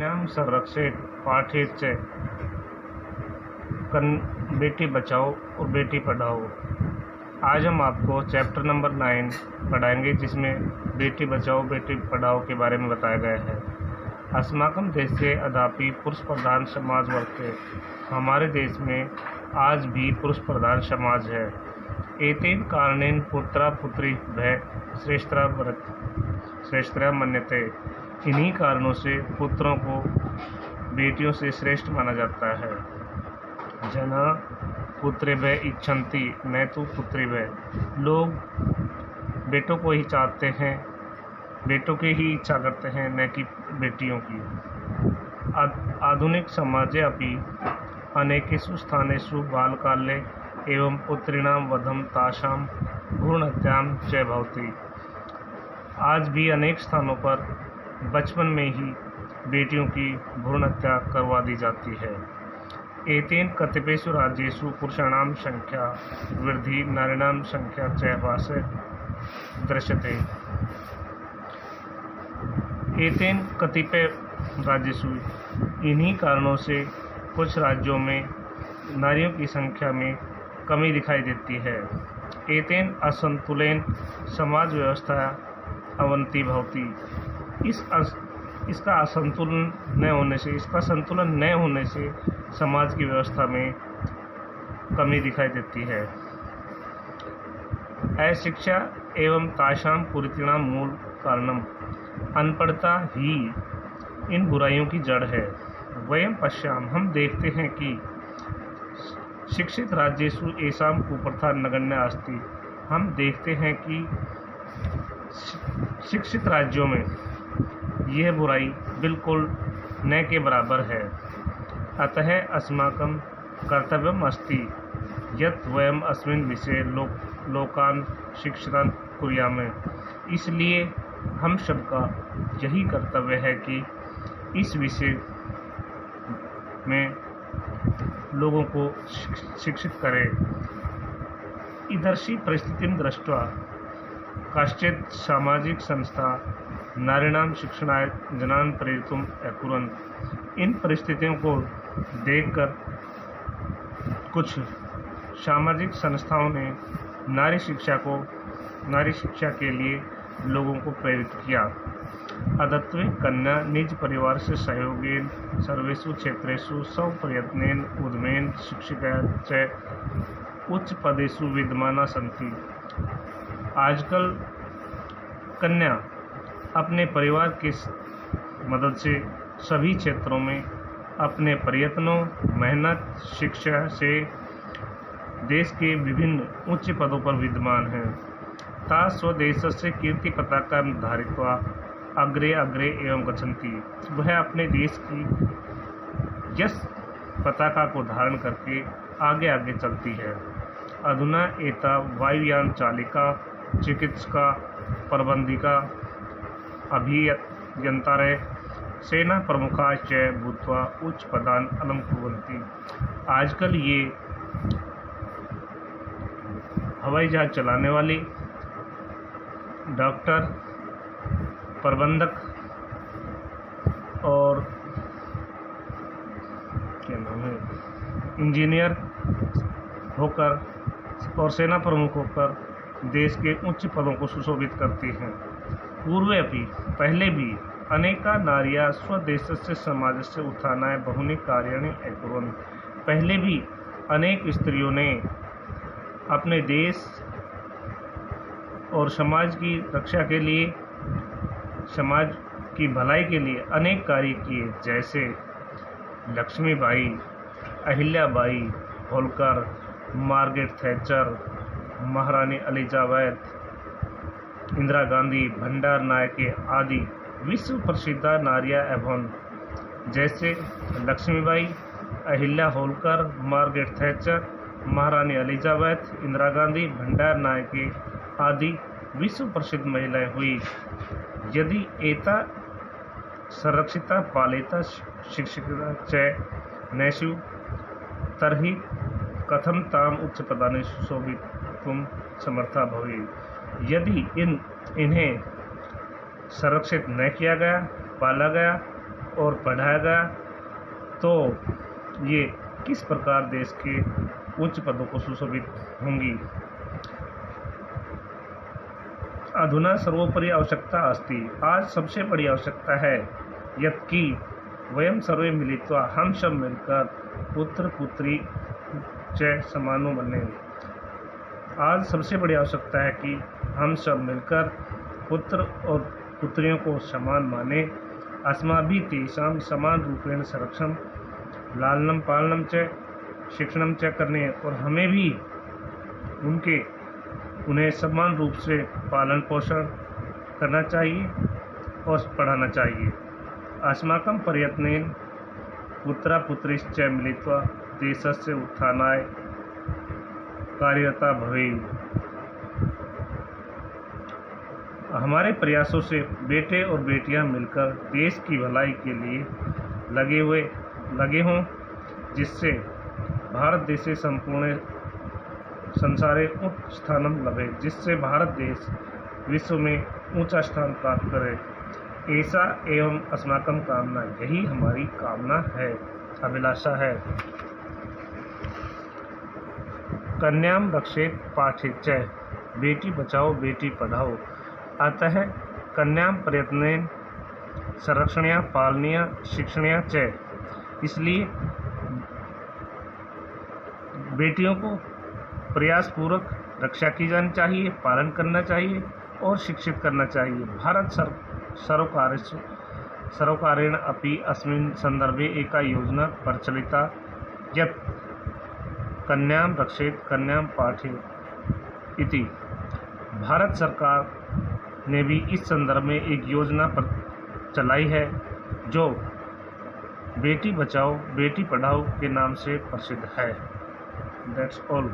बेटियां संरक्षित पाठ्य च बेटी बचाओ और बेटी पढ़ाओ। आज हम आपको चैप्टर नंबर 9 पढ़ाएंगे, जिसमें बेटी बचाओ बेटी पढ़ाओ के बारे में बताया गया है। अस्माकं देशे अद्यापि पुरुष प्रधान समाज वर्तते। हमारे देश में आज भी पुरुष प्रधान समाज है। एतेन कारणेन पुत्रा पुत्री भय श्रेष्ठतरा मन्यते। इन्हीं कारणों से पुत्रों को बेटियों से श्रेष्ठ माना जाता है। जना पुत्रेभ्य इच्छन्ति न तो पुत्रेभ्य। लोग बेटों को ही चाहते हैं, बेटों की ही इच्छा करते हैं, न कि बेटियों की। आधुनिक समाजे अपि अनेकेषु स्थानेषु बालकाले एवं पुत्रीणां वधं तासां भ्रूणहत्यां च भवति। आज भी अनेक स्थानों पर बचपन में ही बेटियों की भ्रूण हत्या करवा दी जाती है। एतेन कतिपयेषु राज्येषु पुरुषाणां संख्या वृद्धि नारीणां संख्या च ह्रासे दृश्यते। एतेन कतिपय राज्येषु, इन्हीं कारणों से कुछ राज्यों में नारियों की संख्या में कमी दिखाई देती है। एतेन असंतुलेन समाज व्यवस्था अवनति भवति। इसका संतुलन न होने से समाज की व्यवस्था में कमी दिखाई देती है। अशिक्षा एवं तासां कुरीतिनां मूल कारणम। अनपढ़ता ही इन बुराइयों की जड़ है। वयं पश्याम, हम देखते हैं कि शिक्षित राज्येषु एषां कुप्रथा नगण्या अस्ति। हम देखते हैं कि शिक्षित राज्यों में यह बुराई बिल्कुल न के बराबर है। अतः अस्माकं कर्तव्यम् अस्ति यत् वयम् अस्मिन् विषये लोकान् शिक्षितान् कुर्याम। इसलिए हम सबका यही कर्तव्य है कि इस विषय में लोगों को शिक्षित करें। ईदृशी परिस्थितिं दृष्ट्वा काश्चित् सामाजिक संस्था नारीणां शिक्षणाय जनान् प्रेरितुम् अकुर्वन्। इन परिस्थितियों को देखकर कुछ सामाजिक संस्थाओं ने नारी शिक्षा के लिए लोगों को प्रेरित किया। अद्यत्वे कन्या निज परिवार से सहयोगेन सर्वेषु क्षेत्रेषु स्वप्रयत्नेन उद्यमेन शिक्षितया च उच्च पदेषु विद्यमाना सन्ति। आजकल कन्या अपने परिवार की मदद से सभी क्षेत्रों में अपने प्रयत्नों, मेहनत, शिक्षा से देश के विभिन्न उच्च पदों पर विद्यमान हैं। ता स्वदेशस्य कीर्ति पताका धारित्वा अग्रे अग्रे एवं गच्छन्ति। वह अपने देश की यश पताका को धारण करके आगे आगे चलती है। अधुना एता वायुयान चालिका, चिकित्सका, प्रबंधिका, अभियंतारय, सेना प्रमुखा च भूत्वा उच्च पदान अलंकुर्वन्ति। आजकल ये हवाई जहाज चलाने वाली, डॉक्टर, प्रबंधक और क्या नाम है, इंजीनियर होकर और सेना प्रमुख होकर देश के उच्च पदों को सुशोभित करती हैं। पूर्वे अपि, पहले भी अनेका नार्या स्वदेशस्य समाजस्य उत्थानाय बहुनि कार्याणि अकुर्वन्। पहले भी अनेक स्त्रियों ने अपने देश और समाज की रक्षा के लिए, समाज की भलाई के लिए अनेक कार्य किए, जैसे लक्ष्मीबाई, अहिल्याबाई होलकर, मार्गरेट थैचर, महारानी एलिजाबेथ, इंदिरा गांधी, भंडार नायके आदि विश्व प्रसिद्ध नारियां एवं जैसे लक्ष्मीबाई, अहिल्या होलकर, मार्गरेट थैचर, महारानी एलिजाबेथ, इंदिरा गांधी, भंडार नायके आदि विश्व प्रसिद्ध महिलाएं हुई। यदि एता संरक्षिता पालिता शिक्षिता च नैषु तर्हि कथं ताम उच्च पदानि शोभितुं समर्था भवेत्। यदि इन्हें संरक्षित न किया गया, पाला गया और पढ़ाया गया तो ये किस प्रकार देश के उच्च पदों को सुशोभित होंगी। अधुना सर्वोपरि आवश्यकता अस्ति, आज सबसे बड़ी आवश्यकता है यत्कि वयं सर्वे मिलित्वा, हम सब मिलकर पुत्र पुत्री च समानो बने। आज सबसे बड़ी आवश्यकता है कि हम सब मिलकर पुत्र और पुत्रियों को समान माने। अस्माभिः तेषां समान रूपेण संरक्षण लालनम पालनम च शिक्षणम च करने, और हमें भी उन्हें समान रूप से पालन पोषण करना चाहिए और पढ़ाना चाहिए। अस्माकं प्रयत्नेन पुत्रा पुत्रीश्च मिलित्वा देशस्य उत्थानाय कार्यरता भवेयुः। हमारे प्रयासों से बेटे और बेटियां मिलकर देश की भलाई के लिए लगे हों, जिससे भारत देशे संपूर्ण संसारे उच्च स्थानम लभे, जिससे भारत देश विश्व में ऊंचा स्थान प्राप्त करे। ऐसा एवं अस्माकं कामना, यही हमारी कामना है, अभिलाषा है। कन्यां रक्षेत पाठेत च, बेटी बचाओ बेटी पढ़ाओ। अतः कन्यां प्रयत्नेन संरक्षणया पालनीया शिक्षणया च, इसलिए बेटियों को प्रयासपूर्वक रक्षा की जानी चाहिए, पालन करना चाहिए और शिक्षित करना चाहिए। भारत सर्वकारेण अपि अस्मिन् संदर्भे एका योजना प्रचलिता यत् कन्यां रक्षेत कन्यां पाठेत इति। भारत सरकार ने भी इस संदर्भ में एक योजना चलाई है जो बेटी बचाओ बेटी पढ़ाओ के नाम से प्रसिद्ध है। That's all.